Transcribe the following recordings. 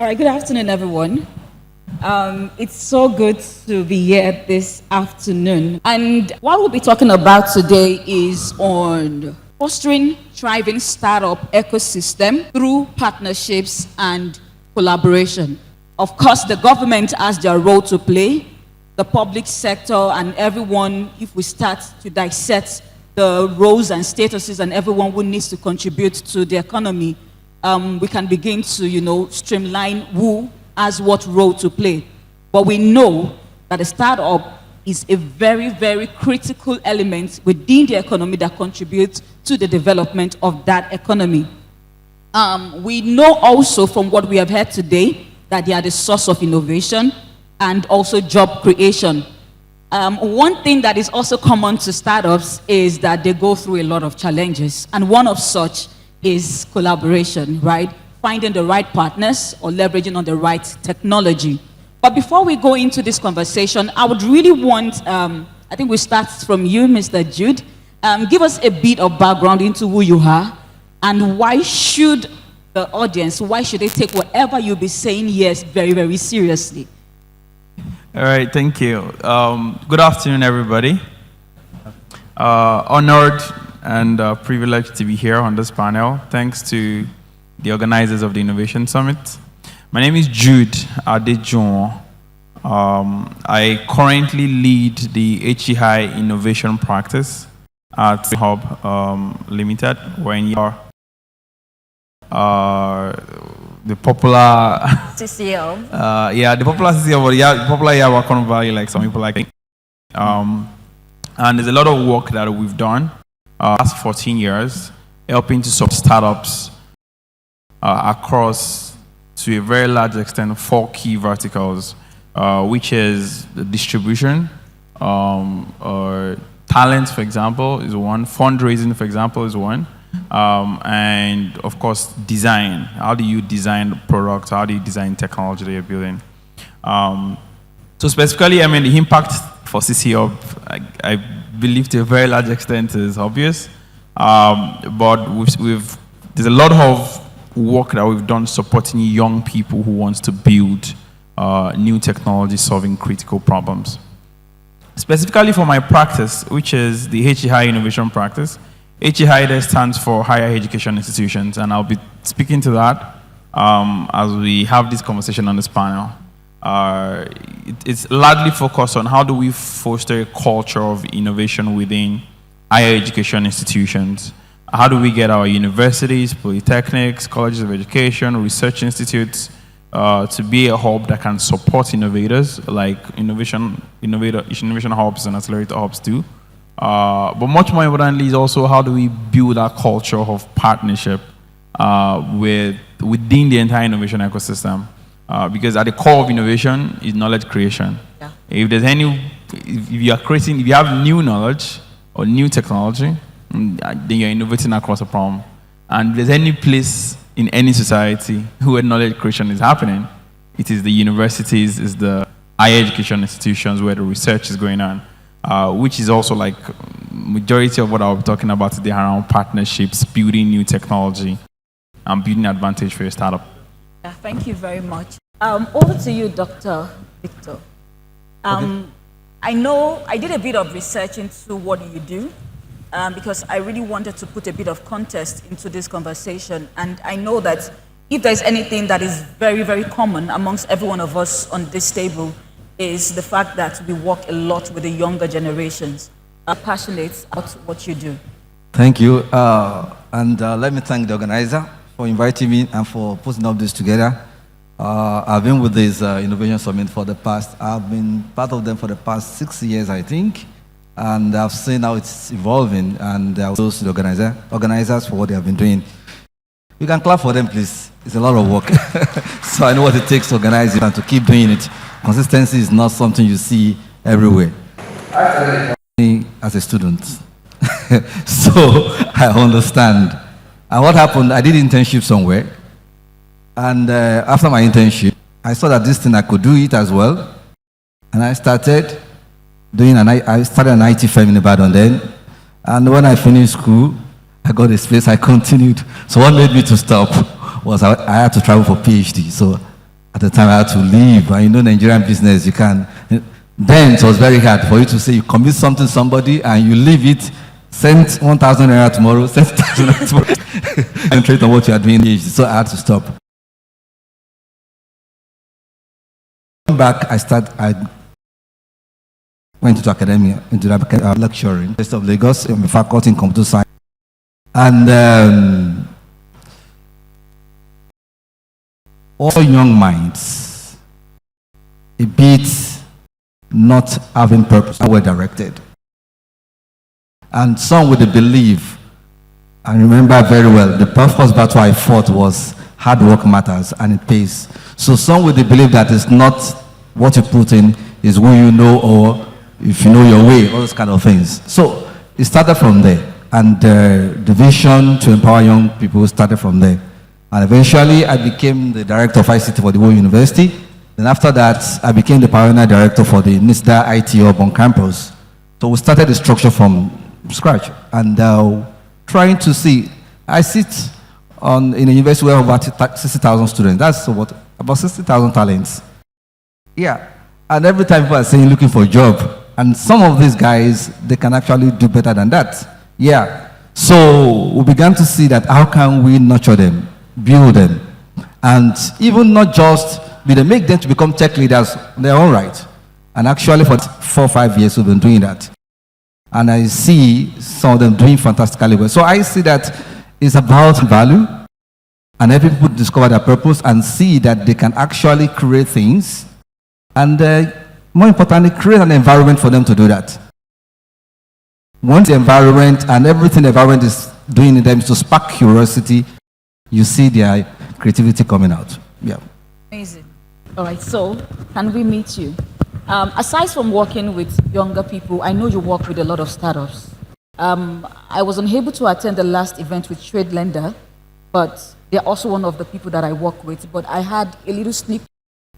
All right, good afternoon, everyone. It's so good to be here this afternoon. And what we'll be talking about today is on fostering thriving startup ecosystem through partnerships and collaboration. Of course, the government has their role to play, the public sector and everyone, if we start to dissect the roles and statuses and everyone who needs to contribute to the economy, we can begin to, streamline who has what role to play. But we know that a startup is a very, very critical element within the economy that contributes to the development of that economy. We know also from what we have heard today that they are the source of innovation and also job creation. One thing that is also common to startups is that they go through a lot of challenges, and one of such is collaboration, right? Finding the right partners or leveraging on the right technology. But before we go into this conversation, I would really want, I think we start from you, Mr. Jude. Give us a bit of background into who you are, and why should the audience, why should they take whatever you'll be saying here very, very seriously? All right, thank you. Good afternoon, everybody. Honored and privileged to be here on this panel. Thanks to the organizers of the Innovation Summit. My name is Jude Adejuwon. I currently lead the HEI Innovation Practice at CcHub Limited, where in your the popular CcHub. The popular CcHub, the popular Silicon Valley, like some people like it. And there's a lot of work that we've done last 14 years, helping to support startups across, to a very large extent, 4 key verticals, which is the distribution, or talent, for example, is one. Fundraising, for example, is one. And of course, design. How do you design products? How do you design technology that you're building? So specifically, the impact for CcHub, I believe to a very large extent is obvious. But there's a lot of work that we've done supporting young people who want to build new technology solving critical problems. Specifically for my practice, which is the HEI Innovation Practice, HEI stands for Higher Education Institutions, and I'll be speaking to that as we have this conversation on this panel. It's largely focused on how do we foster a culture of innovation within higher education institutions. How do we get our universities, polytechnics, colleges of education, research institutes to be a hub that can support innovators, like innovation hubs and accelerator hubs do. But much more importantly is also how do we build a culture of partnership within the entire innovation ecosystem. Because at the core of innovation is knowledge creation. Yeah. If you have new knowledge or new technology, then you're innovating across a problem. And if there's any place in any society where knowledge creation is happening, it is the universities, it's the higher education institutions where the research is going on. Which is also like majority of what I'll be talking about today around partnerships, building new technology, and building advantage for your startup. Yeah, thank you very much. Over to you, Dr. Victor. Okay. I know I did a bit of research into what you do because I really wanted to put a bit of context into this conversation. And I know that if there's anything that is very, very common amongst every one of us on this table, is the fact that we work a lot with the younger generations. Are passionate about what you do. Thank you. And let me thank the organizer for inviting me and for putting up this together. I've been with this Innovation Summit I've been part of them for the past 6 years, I think. And I've seen how it's evolving, and those to the organizers for what they have been doing. You can clap for them, please. It's a lot of work. So I know what it takes to organize it and to keep doing it. Consistency is not something you see everywhere. As a student, so I understand. And what happened, I did internship somewhere. And after my internship, I saw that this thing, I could do it as well. And I started I started an IT firm in Ibadan then. And when I finished school, I got a space, I continued. So what made me to stop was I had to travel for PhD. So At the time, I had to leave. And you know, Nigerian business, you can. Then it was very hard for you to say you commit something to somebody and you leave it, send 1,000 naira tomorrow, send 1,000 naira tomorrow, and trade on what you are doing. So I had to stop. Back, I went into academia, into lecturing, University of Lagos, in the faculty in computer science. And all young minds, a bit not having purpose, were directed. And some with the belief, I remember very well, the first battle I fought was hard work matters and it pays. So some with the belief that it's not what you put in, is who you know, or if you know your way, all those kind of things. So it started from there. And the vision to empower young people started from there. And eventually I became the director of ICT for the whole university. Then after that, I became the pioneer director for the NISDA IT Hub on campus. So we started the structure from scratch. And trying to see, I sit in a university where about 60,000 students. That's what, about 60,000 talents. Yeah. And every time people are saying looking for a job, and some of these guys, they can actually do better than that. Yeah. So we began to see that how can we nurture them, build them, and even not just make them to become tech leaders on their own right. And actually for 4 or 5 years we've been doing that. And I see some of them doing fantastically well. So I see that it's about value and helping people discover their purpose and see that they can actually create things and more importantly, create an environment for them to do that. Once the environment and everything the environment is doing in them is to spark curiosity, you see their creativity coming out. Yeah. Amazing. All right, so can we meet you? Aside from working with younger people, I know you work with a lot of startups. I was unable to attend the last event with Trade Lender, but they're also one of the people that I work with. But I had a little sneak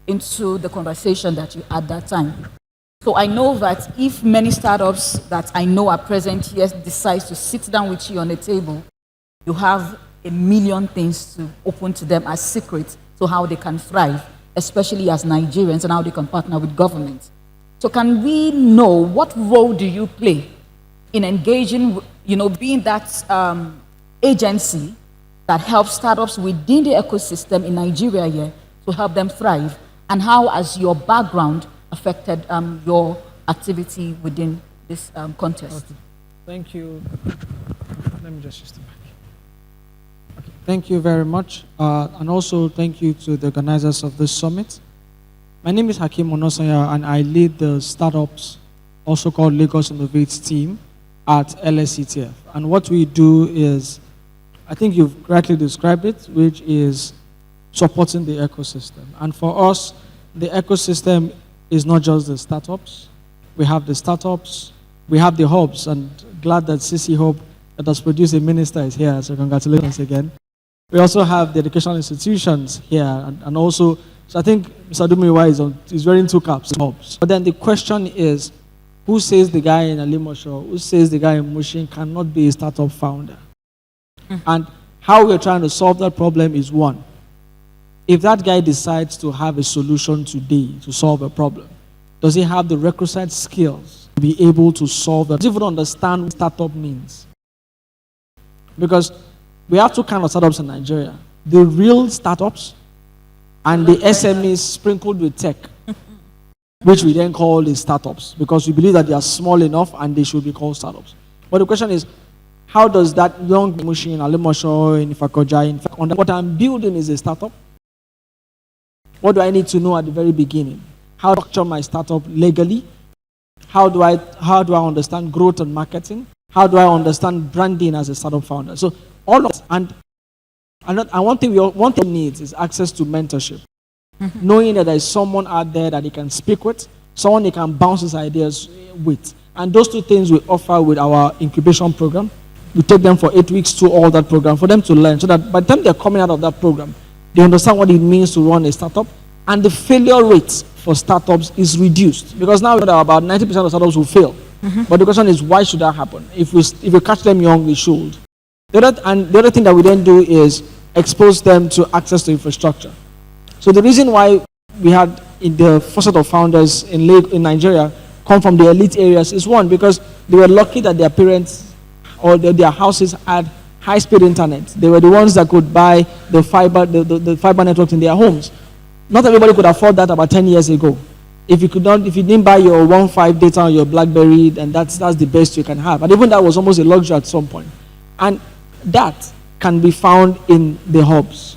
into the conversation that you had that time. So I know that if many startups that I know are present here decide to sit down with you on a table, you have a million things to open to them as secrets to how they can thrive, especially as Nigerians, and how they can partner with government. So can we know what role do you play in engaging, being that agency that helps startups within the ecosystem in Nigeria here to help them thrive? And how has your background affected your activity within this contest? Okay. Thank you. Let me just use the mic. Okay. Thank you very much. And also thank you to the organizers of this summit. My name is Hakeem Onasanya, and I lead the startups, also called Lagos Innovates team at LSETF. And what we do is, I think you've correctly described it, which is supporting the ecosystem. And for us, the ecosystem is not just the startups. We have the startups, we have the hubs, and glad that CcHub that has produced a minister is here, so congratulations again. We also have the educational institutions here, and also, so I think Mr. Odumuyiwa is wearing 2 caps, hubs. But then the question is, who says the guy in Alimosho, who says the guy in Mushin cannot be a startup founder? And how we're trying to solve that problem is one. If that guy decides to have a solution today to solve a problem, does he have the requisite skills to be able to solve that? Does he even understand what startup means? Because we have 2 kinds of startups in Nigeria. The real startups and the SMEs sprinkled with tech, which we then call the startups because we believe that they are small enough and they should be called startups. But the question is, how does that young machine, Alimosho, in Ifakoja, in fact, what I'm building is a startup? What do I need to know at the very beginning? How to structure my startup legally? How do I understand growth and marketing? How do I understand branding as a startup founder? So all of that, and one thing needs is access to mentorship. Knowing that there is someone out there that he can speak with, someone he can bounce his ideas with. And those 2 things we offer with our incubation program. We take them for 8 weeks through all that program for them to learn, so that by the time they're coming out of that program, they understand what it means to run a startup, and the failure rate for startups is reduced. Because now about 90% of startups will fail. But the question is, why should that happen? If we catch them young, we should. The other thing that we then do is expose them to access to infrastructure. So the reason why we had in the first set of founders in Nigeria come from the elite areas is one, because they were lucky that their parents or their houses had high-speed internet. They were the ones that could buy the fiber networks in their homes. Not everybody could afford that about 10 years ago. If you didn't buy your 1.5 data on your BlackBerry, then that's the best you can have. And even that was almost a luxury at some point. And that can be found in the hubs.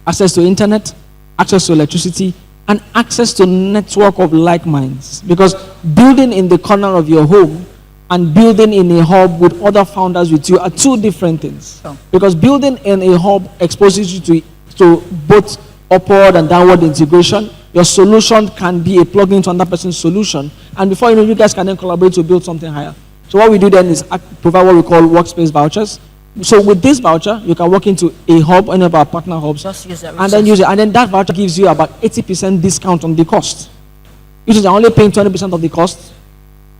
Access to internet, access to electricity, and access to network of like minds. Because building in the corner of your home and building in a hub with other founders with you are two different things. Oh. Because building in a hub exposes you to both upward and downward integration. Your solution can be a plug-in to another person's solution. And before you know, you guys can then collaborate to build something higher. So what we do then is provide what we call workspace vouchers. So with this voucher, you can walk into a hub, any of our partner hubs, just use that and then use it. And then that voucher gives you about 80% discount on the cost. Users are only paying 20% of the cost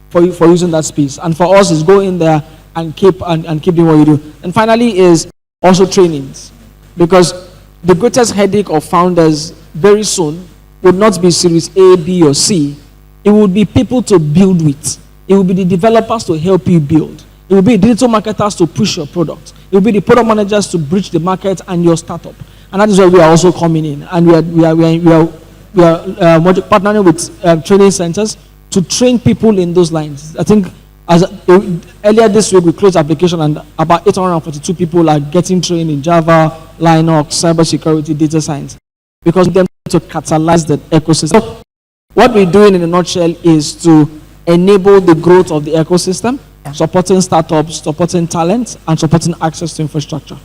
for using that space. And for us, is go in there and keep doing what you do. And finally is also trainings. Because the greatest headache of founders very soon would not be Series A, B, or C. It would be people to build with. It will be the developers to help you build. It will be digital marketers to push your product. It will be the product managers to bridge the market and your startup. And that is where we are also coming in. And we are partnering with training centers to train people in those lines. I think earlier this week we closed application and about 842 people are getting trained in Java, Linux, cybersecurity, data science, because we them to catalyze the ecosystem. So what we're doing in a nutshell is to enable the growth of the ecosystem, supporting startups, supporting talent, and supporting access to infrastructure.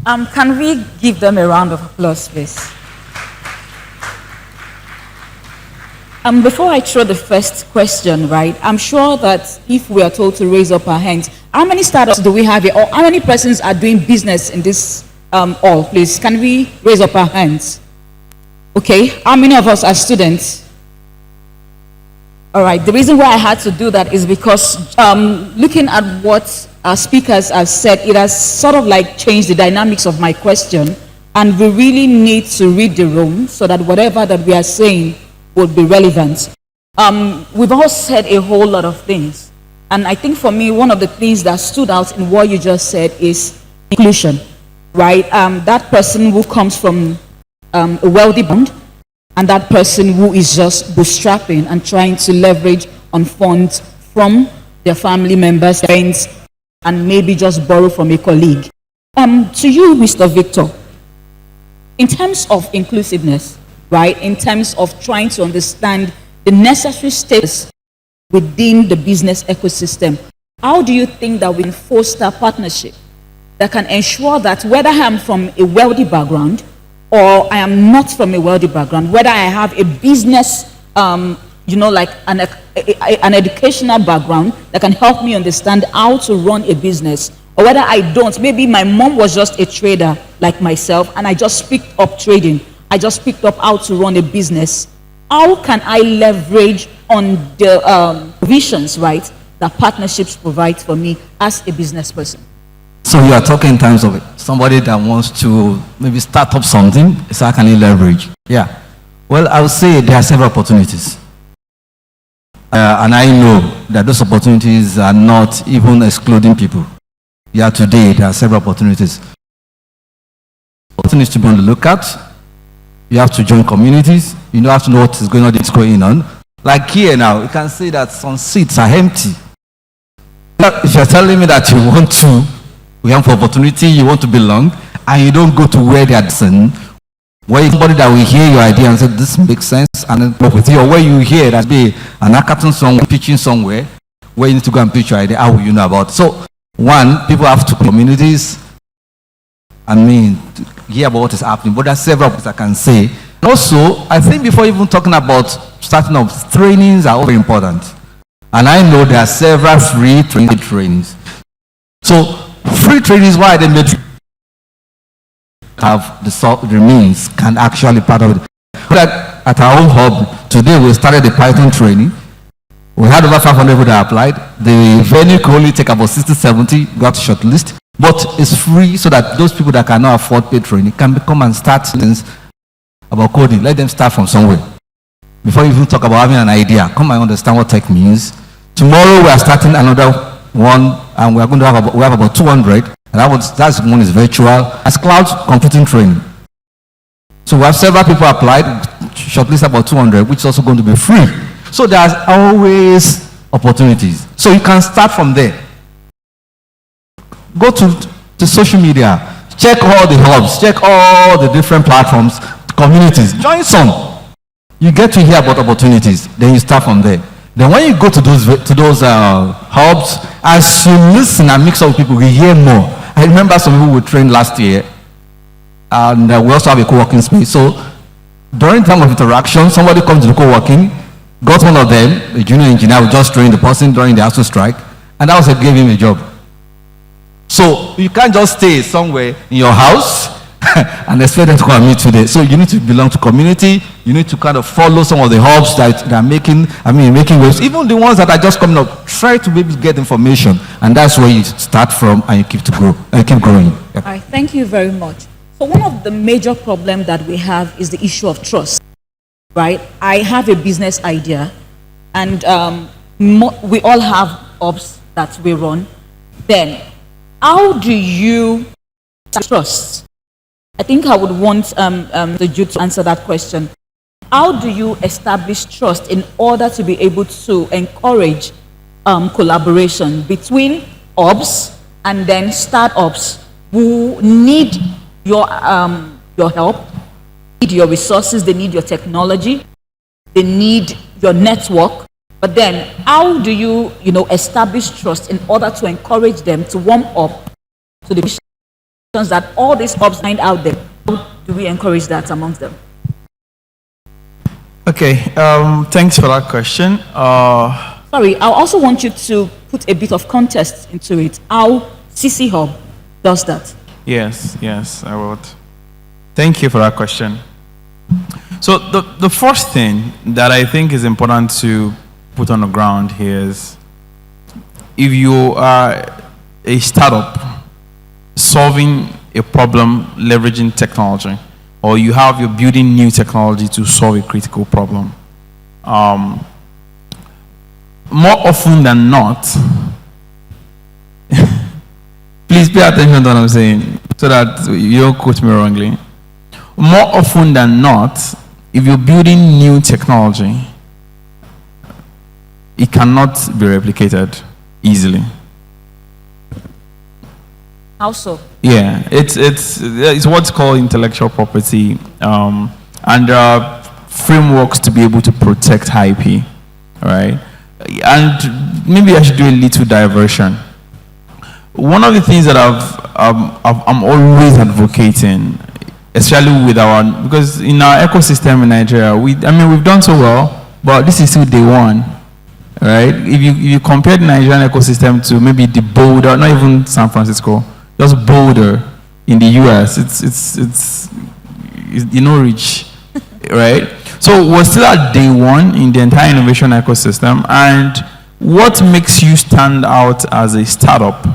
Can we give them a round of applause, please? Before I throw the first question, right, I'm sure that if we are told to raise up our hands, how many startups do we have here, or how many persons are doing business in this all, please? Can we raise up our hands? Okay, how many of us are students? All right, the reason why I had to do that is because looking at what our speakers have said, it has sort of like changed the dynamics of my question, and we really need to read the room so that whatever that we are saying would be relevant. We've all said a whole lot of things, and I think for me, one of the things that stood out in what you just said is inclusion, right? That person who comes from a wealthy background, and that person who is just bootstrapping and trying to leverage on funds from their family members, friends, and maybe just borrow from a colleague. To you, Mr. Victor, in terms of inclusiveness, right, in terms of trying to understand the necessary steps within the business ecosystem, how do you think that we can foster partnership that can ensure that whether I'm from a wealthy background or I am not from a wealthy background, whether I have a business, like an educational background that can help me understand how to run a business, or whether I don't, maybe my mom was just a trader like myself and I just picked up trading, I just picked up how to run a business. How can I leverage on the visions, right, that partnerships provide for me as a business person? So you are talking in terms of somebody that wants to maybe start up something, so how can he leverage? Yeah. Well, I would say there are several opportunities. And I know that those opportunities are not even excluding people. Yeah, today there are several opportunities. Opportunities to be on the lookout. You have to join communities. You have to know what is going on. Like here now, you can see that some seats are empty. If you're telling me that you want to, we have an opportunity, you want to belong, and you don't go to where they are listening, where somebody that will hear your idea and say, this makes sense, and then work with you, or where you hear that be an hackathon somewhere, pitching somewhere, where you need to go and pitch your idea, how will you know about it? So, one, people have to communities, to hear about what is happening, but there are several things I can say. Also, I think before even talking about starting up, trainings are very important. And I know there are several free trainings. So, free trainings, why they made have the means can actually part of it. Like at our own hub, today we started the Python training. We had over 500 people that applied. The venue could only take about 60, 70, got shortlist. But it's free so that those people that cannot afford paid training can come and start things about coding. Let them start from somewhere. Before you even talk about having an idea, come and understand what tech means. Tomorrow we are starting another one, and we are going to have about 200. And that's one is virtual as cloud computing training. So we have several people applied, shortlist about 200, which is also going to be free. So there's always opportunities. So you can start from there. Go to social media, check all the hubs, check all the different platforms, communities, join some. You get to hear about opportunities, then you start from there. Then when you go to those hubs, as you listen and mix up with people, you hear more. I remember some people we trained last year, and we also have a co-working space. So during time of interaction, somebody comes to the co-working, got one of them, a junior engineer, who just trained the person during the ASU strike, and that was what gave him a job. So you can't just stay somewhere in your house and expect them to come and meet today. So you need to belong to community. You need to kind of follow some of the hubs that are making waves. Even the ones that are just coming up, try to maybe get information, and that's where you start from, and you keep growing. Yep. All right, thank you very much. So one of the major problems that we have is the issue of trust, right? I have a business idea, and we all have ops that we run. Then, how do you trust? I think I would want the Jude to answer that question. How do you establish trust in order to be able to encourage collaboration between ops and then startups who need your help, need your resources, they need your technology, they need your network. But then, how do you establish trust in order to encourage them to warm up to the missions that all these ops find out there? How do we encourage that amongst them? Okay, thanks for that question. Sorry, I also want you to put a bit of context into it. How CcHub does that? Yes, I would. Thank you for that question. So the first thing that I think is important to put on the ground here is, if you are a startup solving a problem leveraging technology, or you're building new technology to solve a critical problem, more often than not, please pay attention to what I'm saying so that you don't quote me wrongly. More often than not, if you're building new technology, it cannot be replicated easily. How so? Yeah, it's what's called intellectual property, and there are frameworks to be able to protect IP, right? And maybe I should do a little diversion. One of the things that I'm always advocating, especially with because in our ecosystem in Nigeria, we've done so well, but this is still day one, right? If you compare the Nigerian ecosystem to maybe the Boulder, not even San Francisco, just Boulder in the US, it's rich, right? So we're still at day one in the entire innovation ecosystem, and what makes you stand out as a startup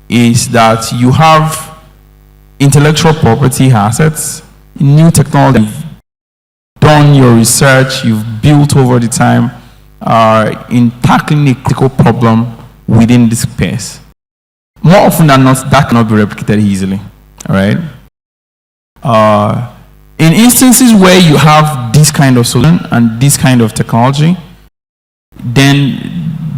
is that you have intellectual property assets, new technology, you've done your research, you've built over the time in tackling a critical problem within this space. More often than not, that cannot be replicated easily, all right? In instances where you have this kind of solution and this kind of technology, then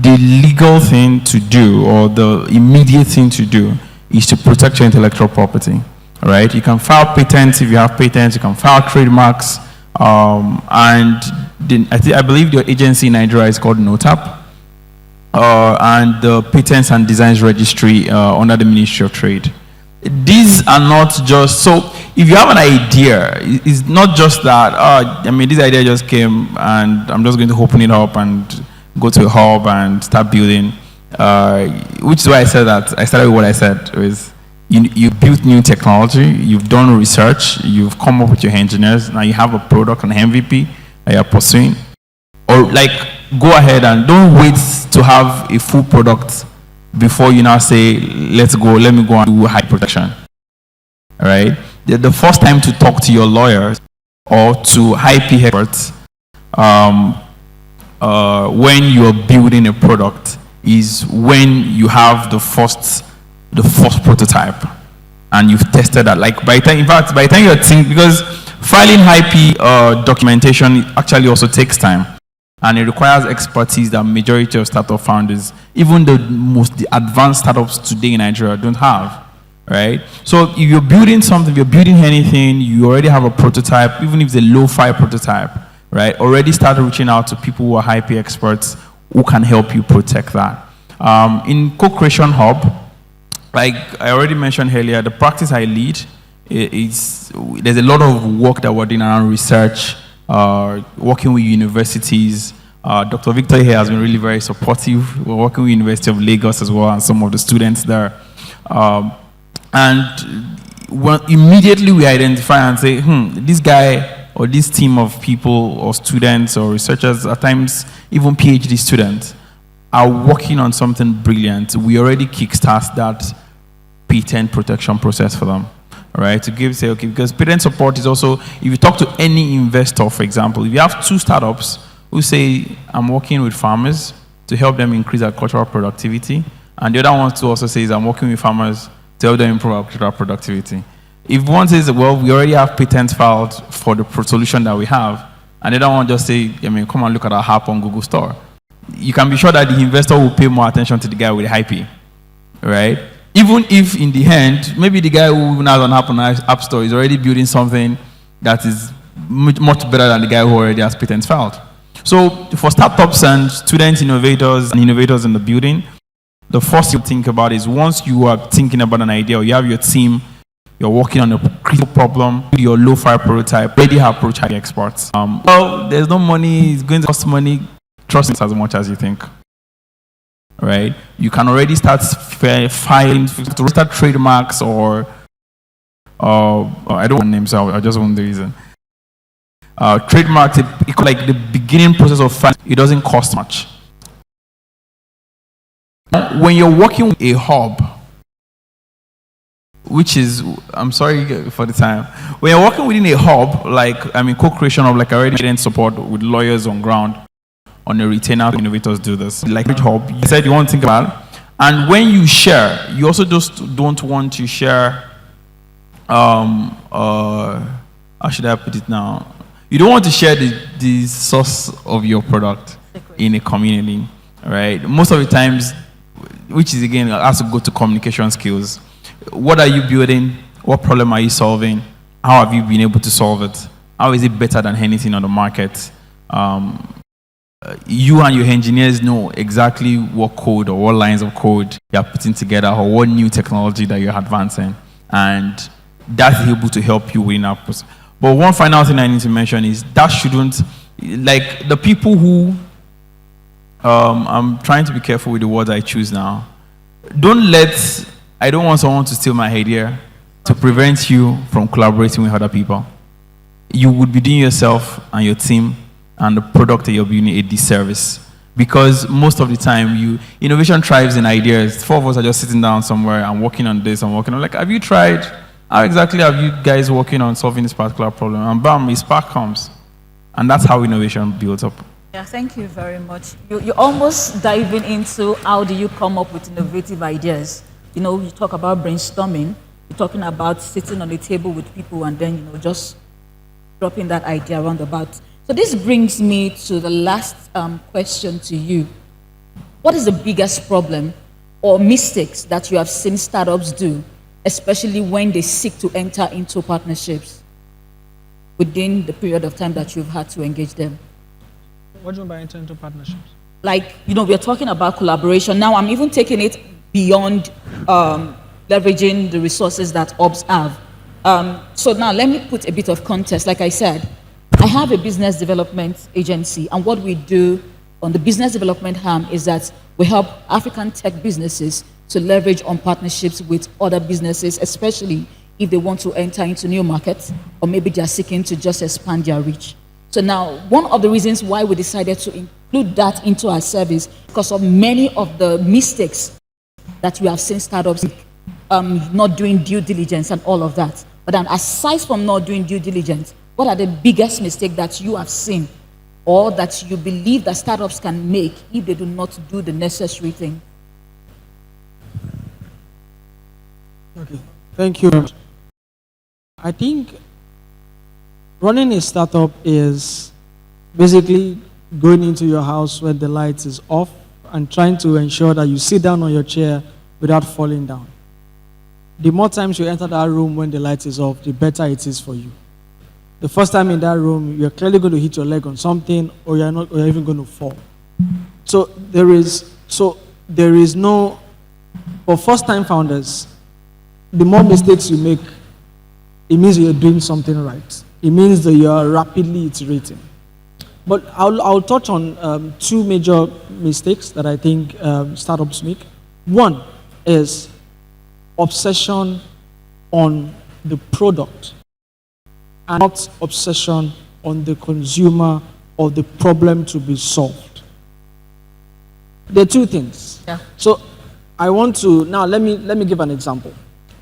the legal thing to do, or the immediate thing to do, is to protect your intellectual property, all right? You can file patents if you have patents, you can file trademarks, and I believe your agency in Nigeria is called Nithub, and the Patents and Designs Registry under the Ministry of Trade. These are not just, so if you have an idea, it's not just that, this idea just came and I'm just going to open it up and go to a hub and start building, which is why I said that. I started with what I said, was you built new technology, you've done research, you've come up with your engineers, now you have a product, an MVP that you're pursuing. Or go ahead and don't wait to have a full product before you now say, let me go and do high protection. All right? The first time to talk to your lawyers or to IP experts when you're building a product is when you have the first prototype and you've tested that. Like by the time you're thinking, because filing IP documentation actually also takes time, and it requires expertise that majority of startup founders, even the advanced startups today in Nigeria, don't have. Right? So if you're building something, if you're building anything, you already have a prototype, even if it's a low-fi prototype, right? Already start reaching out to people who are IP experts who can help you protect that. In Co-Creation Hub, like I already mentioned earlier, the practice I lead there's a lot of work that we're doing around research, working with universities. Dr. Victor here has been really very supportive. We're working with University of Lagos as well and some of the students there. And immediately we identify and say, this guy or this team of people or students or researchers, at times even PhD students, are working on something brilliant. We already kickstart that patent protection process for them, right? To say, okay, because patent support is also, if you talk to any investor, for example, if you have two startups who say, I'm working with farmers to help them increase agricultural productivity, and the other one to also says, I'm working with farmers to help them improve agricultural productivity. If one says, well, we already have patents filed for the solution that we have, and the other one just say, come and look at our app on Google Store, you can be sure that the investor will pay more attention to the guy with the IP, right? Even if in the end, maybe the guy who has an app on App Store is already building something that is much better than the guy who already has patents filed. So for startups and students, innovators, and innovators in the building, the first thing to think about is once you are thinking about an idea or you have your team, you're working on a critical problem, your low-fi prototype, already have prototype experts. Well, there's no money, it's going to cost money, trust it as much as you think. Right? You can already start filing to register trademarks or I don't want names, I just want the reason. Trademarks, like the beginning process of filing, it doesn't cost much. When you're working with a hub, which is, I'm sorry for the time, when you're working within a hub, like, co-creation of, like, I already didn't support with lawyers on ground, on a retainer, innovators do this. Like which hub, you said you want to think about it. And when you share, you also just don't want to share, how should I put it now? You don't want to share the source of your product in a community, right? Most of the times, which is again has to go to communication skills. What are you building? What problem are you solving? How have you been able to solve it? How is it better than anything on the market? You and your engineers know exactly what code or what lines of code you're putting together or what new technology that you're advancing, and that's able to help you win that process. But one final thing I need to mention is that shouldn't, like the people who I'm trying to be careful with the words I choose now. I don't want someone to steal my idea to prevent you from collaborating with other people. You would be doing yourself and your team and the product that you're building a disservice. Because most of the time, innovation thrives in ideas. Four of us are just sitting down somewhere and working on this and working on, like, have you tried? How exactly have you guys working on solving this particular problem? And bam, a spark comes. And that's how innovation builds up. Yeah, thank you very much. You're almost diving into how do you come up with innovative ideas. You talk about brainstorming. You're talking about sitting on the table with people and then, just dropping that idea around about. So this brings me to the last question to you. What is the biggest problem or mistakes that you have seen startups do, especially when they seek to enter into partnerships within the period of time that you've had to engage them? What do you mean by enter into partnerships? Like, we're talking about collaboration. Now I'm even taking it beyond leveraging the resources that hubs have. So now let me put a bit of context. Like I said, I have a business development agency, and what we do on the business development arm is that we help African tech businesses to leverage on partnerships with other businesses, especially if they want to enter into new markets, or maybe they're seeking to just expand their reach. So now, one of the reasons why we decided to include that into our service, because of many of the mistakes that we have seen startups not doing due diligence and all of that. But then aside from not doing due diligence, what are the biggest mistakes that you have seen or that you believe that startups can make if they do not do the necessary thing? Okay, thank you very much. I think running a startup is basically going into your house when the light is off and trying to ensure that you sit down on your chair without falling down. The more times you enter that room when the light is off, the better it is for you. The first time in that room, you're clearly going to hit your leg on something, or you're even going to fall. So there is no, for first-time founders, the more mistakes you make, it means you're doing something right. It means that you are rapidly iterating. But I'll touch on two major mistakes that I think startups make. One is obsession on the product and not obsession on the consumer or the problem to be solved. There are two things. Yeah. So I want to, now let me give an example,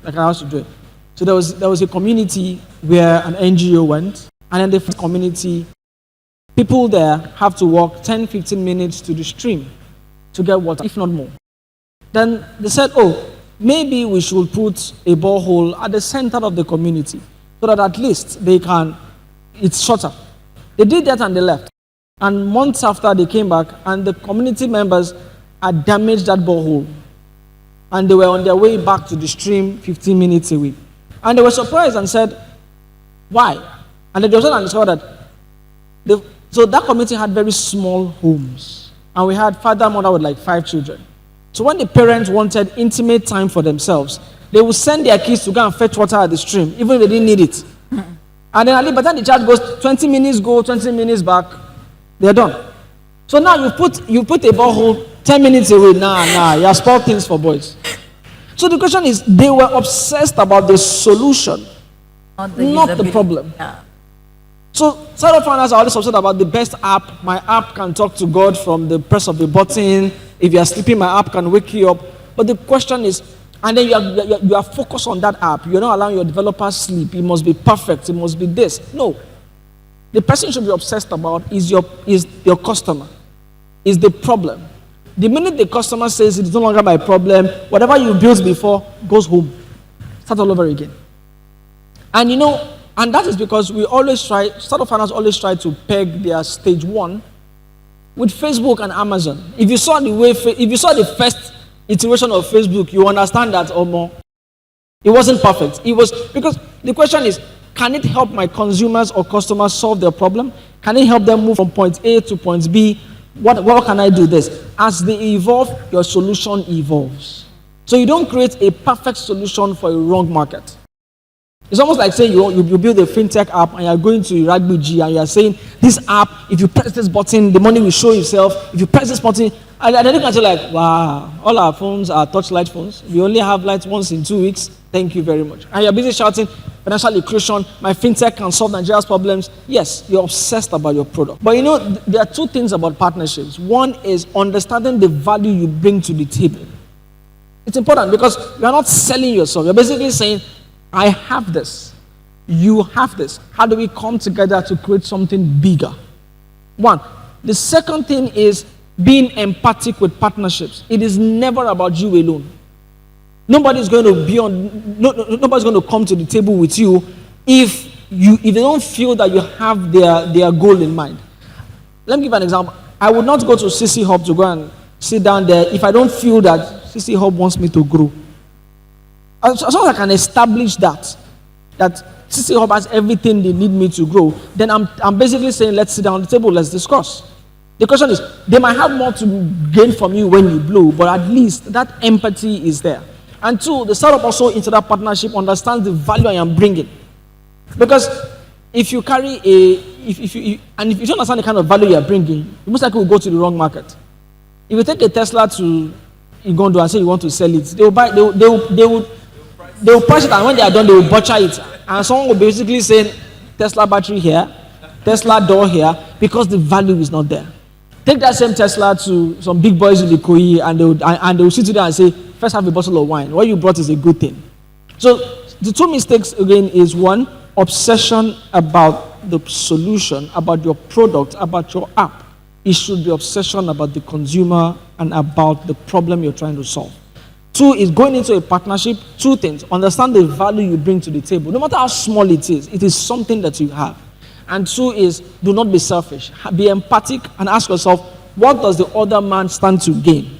like I used to do it. So there was a community where an NGO went, and in the community, people there have to walk 10, 15 minutes to the stream to get water, if not more. Then they said, oh, maybe we should put a borehole at the center of the community so that at least it's shorter. They did that and they left. And months after they came back, and the community members had damaged that borehole. And they were on their way back to the stream 15 minutes away. And they were surprised and said, why? And they also discovered that so that community had very small homes. And we had father and mother with like 5 children. So when the parents wanted intimate time for themselves, they would send their kids to go and fetch water at the stream, even if they didn't need it. And then by the time the child goes 20 minutes go, 20 minutes back, they're done. So now you put a borehole 10 minutes away. Nah, you have spoiled things for boys. So the question is, they were obsessed about the solution, not the problem. Yeah. So startup founders are always upset about the best app. My app can talk to God from the press of a button. If you are sleeping, my app can wake you up. But the question is, and then you are focused on that app. You're not allowing your developers sleep. It must be perfect. It must be this. No. The person you should be obsessed about is your customer, is the problem. The minute the customer says it's no longer my problem, whatever you built before goes home. Start all over again. And and that is because startup founders always try to peg their stage one with Facebook and Amazon. If you saw the first iteration of Facebook, you understand that it wasn't perfect. It was because the question is, can it help my consumers or customers solve their problem? Can it help them move from point A to point B? What can I do this? As they evolve, your solution evolves. So you don't create a perfect solution for a wrong market. It's almost like saying you build a fintech app and you're going to Rugby G and you're saying, this app, if you press this button, the money will show itself. If you press this button, and then you can say like, wow, all our phones are touchlight phones. We only have lights once in 2 weeks. Thank you very much. And you're busy shouting, financial inclusion, my fintech can solve Nigeria's problems. Yes, you're obsessed about your product. But there are two things about partnerships. One is understanding the value you bring to the table. It's important because you're not selling yourself. You're basically saying, I have this. You have this. How do we come together to create something bigger? One. The second thing is being empathic with partnerships. It is never about you alone. Nobody's going to come to the table with you if they don't feel that you have their goal in mind. Let me give an example. I would not go to CcHub to go and sit down there if I don't feel that CcHub wants me to grow. As long as I can establish that CcHub has everything they need me to grow, then I'm basically saying, let's sit down on the table, let's discuss. The question is, they might have more to gain from you when you blow, but at least that empathy is there. And two, the startup also into that partnership understands the value I am bringing. Because if you carry if you don't understand the kind of value you are bringing, you most likely will go to the wrong market. If you take a Tesla to Igondo and say you want to sell it, they will price it, and when they are done, they will butcher it. And someone will basically say, Tesla battery here, Tesla door here, because the value is not there. Take that same Tesla to some big boys in the Ikoyi, and they will sit there and say, first have a bottle of wine. What you brought is a good thing. So the two mistakes again is one, obsession about the solution, about your product, about your app. It should be obsession about the consumer and about the problem you're trying to solve. Two is going into a partnership. Two things: understand the value you bring to the table. No matter how small it is something that you have. And two is, do not be selfish. Be empathic and ask yourself, what does the other man stand to gain?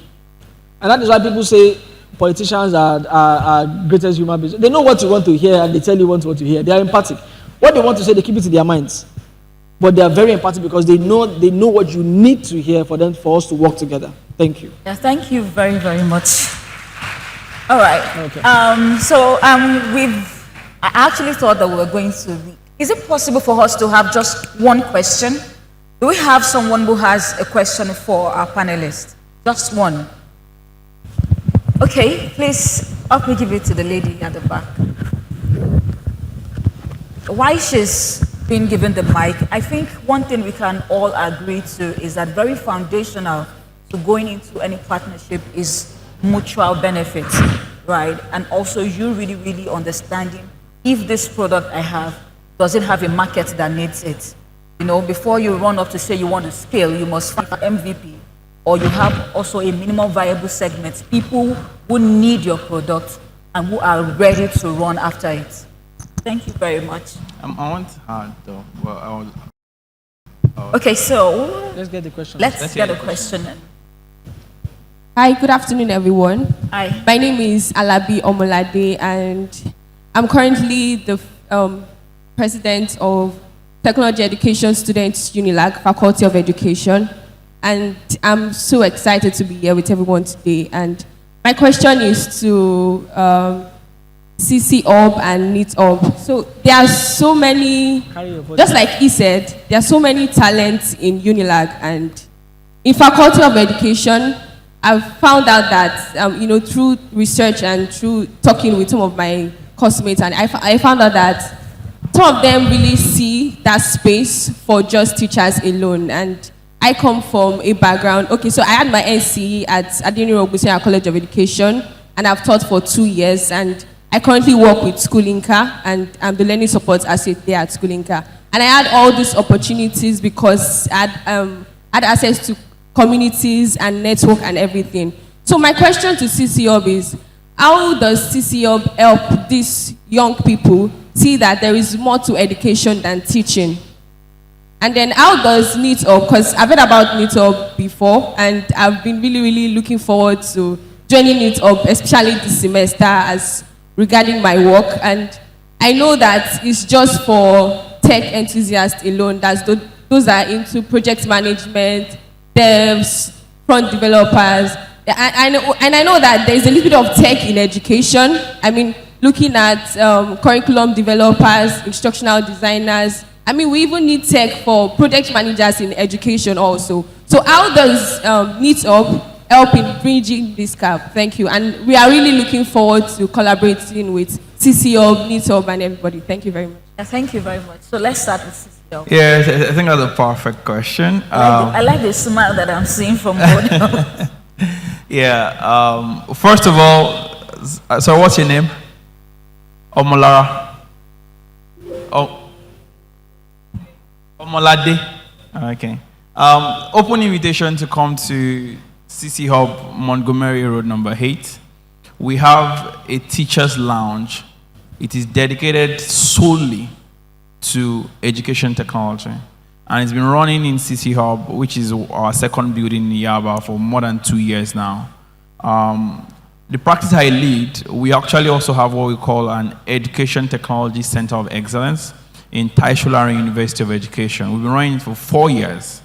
And that is why people say politicians are greatest human beings. They know what you want to hear and they tell you what you want to hear. They are empathic. What they want to say, they keep it to their minds. But they are very empathic because they know what you need to hear for us to work together. Thank you. Yeah, thank you very, very much. All right. Okay. I actually thought that we were going to. Is it possible for us to have just one question? Do we have someone who has a question for our panelists? Just one. Okay, please help me give it to the lady at the back. While she's being given the mic, I think one thing we can all agree to is that very foundational to going into any partnership is mutual benefits, right? And also you really, really understanding if this product I have, does it have a market that needs it? You know, before you run up to say you want to scale, you must find an MVP, or you have also a minimum viable segment, people who need your product and who are ready to run after it. Thank you very much. I want to add though. Well, Okay, so Let's get the question. let's get a question. Hi, good afternoon, everyone. Hi. My name is Alabi Omolade, and I'm currently the president of Technology Education Students Unilag, Faculty of Education. And I'm so excited to be here with everyone today. And my question is to CcHub and Nithub. So there are so many, just like he said, there are so many talents in Unilag, and in Faculty of Education, I've found out that, through research and through talking with some of my classmates, and I found out that some of them really see that space for just teachers alone. And I come from a background, so I had my NCE at Odumuyiwa College of Education, and I've taught for 2 years, and I currently work with Schoolinka, and I'm the learning support asset there at Schoolinka. And I had all these opportunities because I had access to communities and network and everything. So my question to CcHub is, how does CcHub help these young people see that there is more to education than teaching? And then how does Nithub, because I've heard about Nithub before, and I've been really, really looking forward to joining Nithub, especially this semester as regarding my work. And I know that it's just for tech enthusiasts alone, those are into project management, devs, front developers. And I know that there's a little bit of tech in education. I mean, looking at curriculum developers, instructional designers. I mean, we even need tech for project managers in education also. So how does Nithub help in bridging this gap? Thank you. And we are really looking forward to collaborating with CcHub, Nithub, and everybody. Thank you very much. Yeah, thank you very much. So let's start with CcHub. yes, I think that's a perfect question. I like the smile that I'm seeing from both. Yeah. First of all, so what's your name? Omolara. Omolade. Okay. Open invitation to come to CcHub Montgomery Road number 8. We have a teacher's lounge. It is dedicated solely to education technology. And it's been running in CcHub, which is our second building in Yaba, for more than 2 years now. The practice I lead, we actually also have what we call an Education Technology Center of Excellence in Taisholari University of Education. We've been running it for 4 years.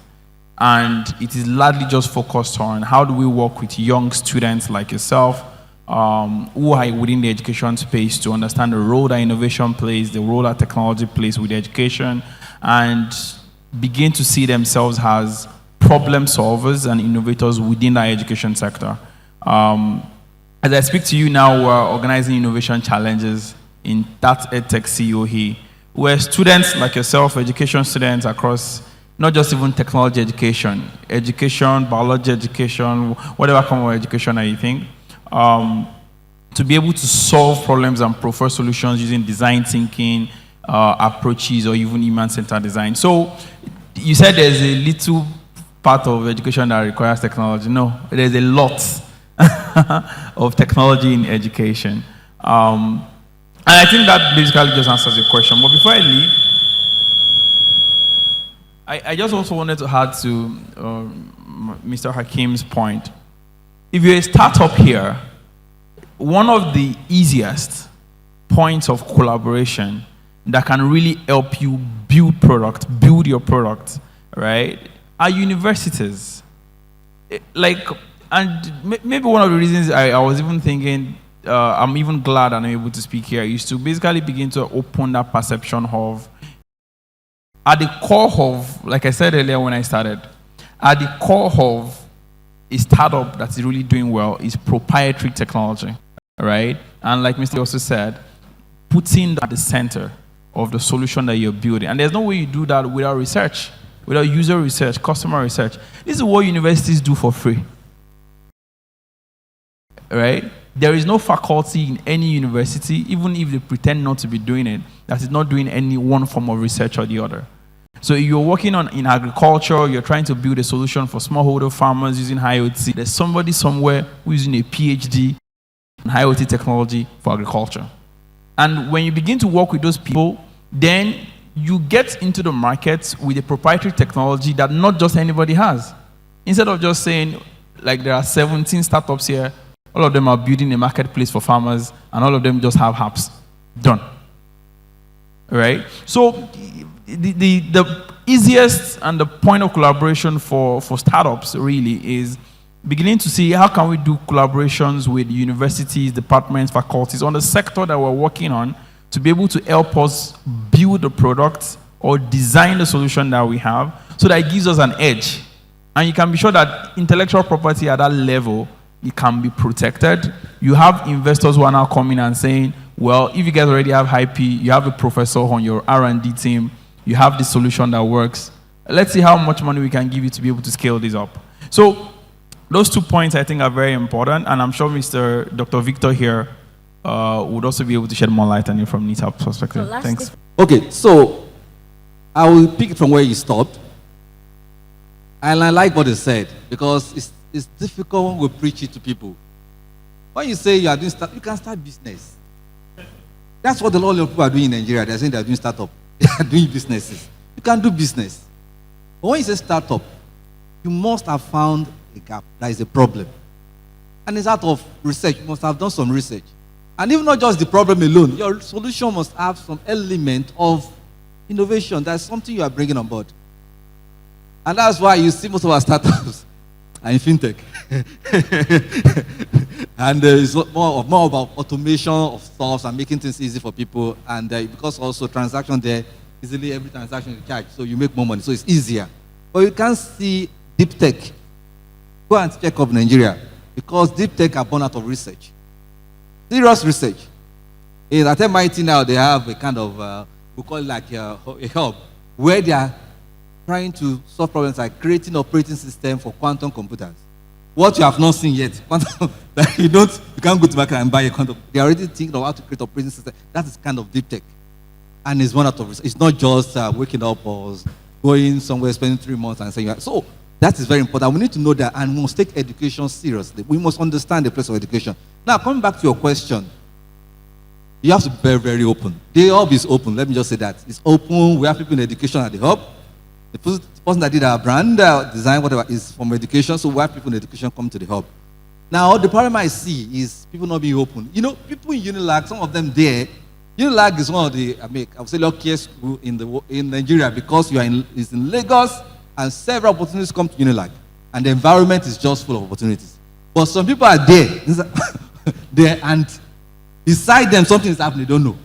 And it is largely just focused on how do we work with young students like yourself who are within the education space to understand the role that innovation plays, the role that technology plays with education, and begin to see themselves as problem solvers and innovators within that education sector. As I speak to you now, we're organizing innovation challenges in that EdTech COE, where students like yourself, education students across not just even technology education, biology education, whatever kind of education that you think, to be able to solve problems and prefer solutions using design thinking approaches or even human-centered design. So you said there's a little part of education that requires technology. No, there's a lot of technology in education. And I think that basically just answers your question. But before I leave, I just also wanted to add to Mr. Hakeem's point. If you're a startup here, one of the easiest points of collaboration that can really help you build your product, right, are universities. And maybe one of the reasons I was even thinking, I'm even glad I'm able to speak here, is to basically begin to open that perception of, at the core of, like I said earlier when I started, at the core of a startup that is really doing well is proprietary technology, right? And like Mr. also said, putting that at the center of the solution that you're building. And there's no way you do that without research, without user research, customer research. This is what universities do for free, right? There is no faculty in any university, even if they pretend not to be doing it, that is not doing any one form of research or the other. So if you're working in agriculture, you're trying to build a solution for smallholder farmers using IoT, there's somebody somewhere who's using a PhD in IoT technology for agriculture. And when you begin to work with those people, then you get into the market with a proprietary technology that not just anybody has. Instead of just saying, like, there are 17 startups here, all of them are building a marketplace for farmers, and all of them just have apps. Done. Right? So the easiest and the point of collaboration for startups really is beginning to see how can we do collaborations with universities, departments, faculties on the sector that we're working on to be able to help us build the product or design the solution that we have so that it gives us an edge. And you can be sure that intellectual property at that level, it can be protected. You have investors who are now coming and saying, well, if you guys already have IP, you have a professor on your R&D team, you have the solution that works. Let's see how much money we can give you to be able to scale this up. So those 2 points I think are very important, and I'm sure Dr. Victor here would also be able to shed more light on it from Nithub's perspective. Thanks. Okay, so I will pick it from where you stopped. And I like what you said, because it's difficult when we preach it to people. When you say you are doing you can start business. That's what a lot of people are doing in Nigeria. They're saying they're doing startup. They are doing businesses. You can do business. But when you say startup, you must have found a gap. That is a problem. And it's out of research. You must have done some research. And even not just the problem alone, your solution must have some element of innovation. That's something you are bringing on board. And that's why you see most of our startups are in fintech. And it's more about automation of stuff and making things easy for people. And because also transaction there, easily every transaction is charged, so you make more money, so it's easier. But you can't see deep tech. Go and check up Nigeria, because deep tech are born out of research. Serious research. At MIT now, they have a kind of, we call it like a hub, where they are trying to solve problems like creating operating system for quantum computers. What you have not seen yet, quantum, that you can't go to market and buy a quantum. They are already thinking of how to create operating system. That is kind of deep tech. And it's one out of research. It's not just waking up or going somewhere, spending 3 months and saying, so that is very important. We need to know that, and we must take education seriously. We must understand the place of education. Now, coming back to your question, you have to be very, very open. The hub is open. Let me just say that. It's open. We have people in education at the hub. The person that did our brand design, whatever, is from education. So we have people in education come to the hub. Now, the problem I see is people not being open. You know, people in Unilag, some of them there, Unilag is one of the, I would say, luckiest school in Nigeria, because it's in Lagos, and several opportunities come to Unilag. And the environment is just full of opportunities. But some people are there, and beside them, something is happening, they don't know.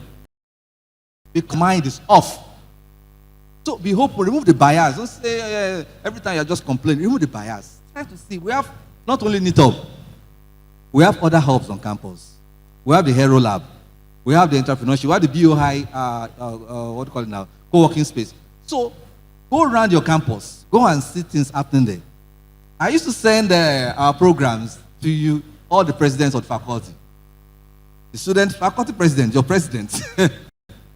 The mind is off. So be hopeful, remove the bias. Don't say every time you're just complaining, remove the bias. Try to see, we have not only Nithub, we have other hubs on campus. We have the Hero Lab. We have the entrepreneurship. We have the BOI, what do you call it now, co-working space. So go around your campus. Go and see things happening there. I used to send our programs to you all the presidents of the faculty, the student, faculty president, your president,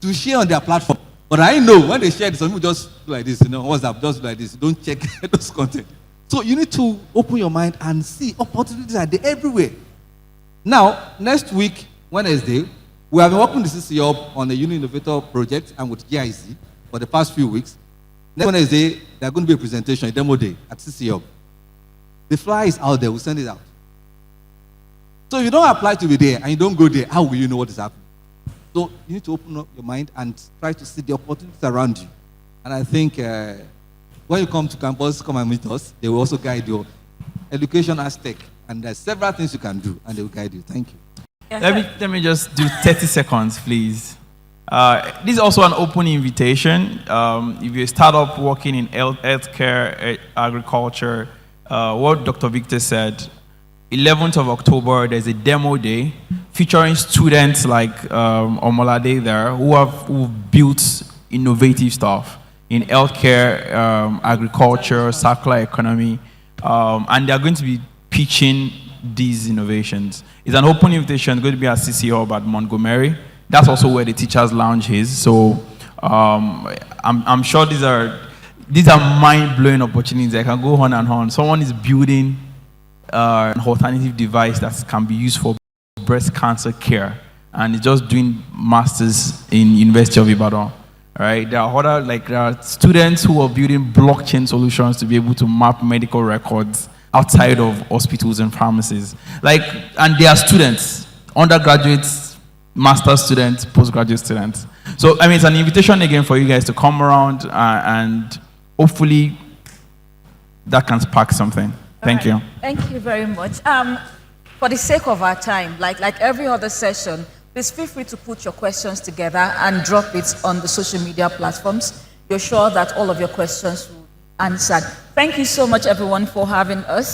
to share on their platform. But I know when they share, some people just do like this, WhatsApp, just do like this. Don't check those content. So you need to open your mind and see opportunities are there everywhere. Now, next week, Wednesday, we have been working with the CcHub on the Uni Innovator project and with GIZ for the past few weeks. Next Wednesday, there's going to be a presentation, a demo day at CcHub. The flyer is out there, we'll send it out. So if you don't apply to be there and you don't go there, how will you know what is happening? So you need to open up your mind and try to see the opportunities around you. And I think when you come to campus, come and meet us, they will also guide your education aspect. And there's several things you can do, and they will guide you. Thank you. Let me just do 30 seconds, please. This is also an open invitation. If you're a startup working in healthcare, agriculture, what Dr. Victor said, 11th of October, there's a demo day featuring students like Omolade there who've built innovative stuff in healthcare, agriculture, circular economy, and they're going to be pitching these innovations. It's an open invitation, going to be at CcHub at Montgomery. That's also where the teachers' lounge is. So I'm sure these are mind-blowing opportunities. I can go on and on. Someone is building an alternative device that can be used for breast cancer care, and it's just doing masters in University of Ibadan. Right? There are students who are building blockchain solutions to be able to map medical records outside of hospitals and pharmacies. And they are students, undergraduates, master students, postgraduate students. So, it's an invitation again for you guys to come around and hopefully that can spark something. Thank you. Thank you very much. For the sake of our time, like every other session, please feel free to put your questions together and drop it on the social media platforms. You're sure that all of your questions will be answered. Thank you so much, everyone, for having us.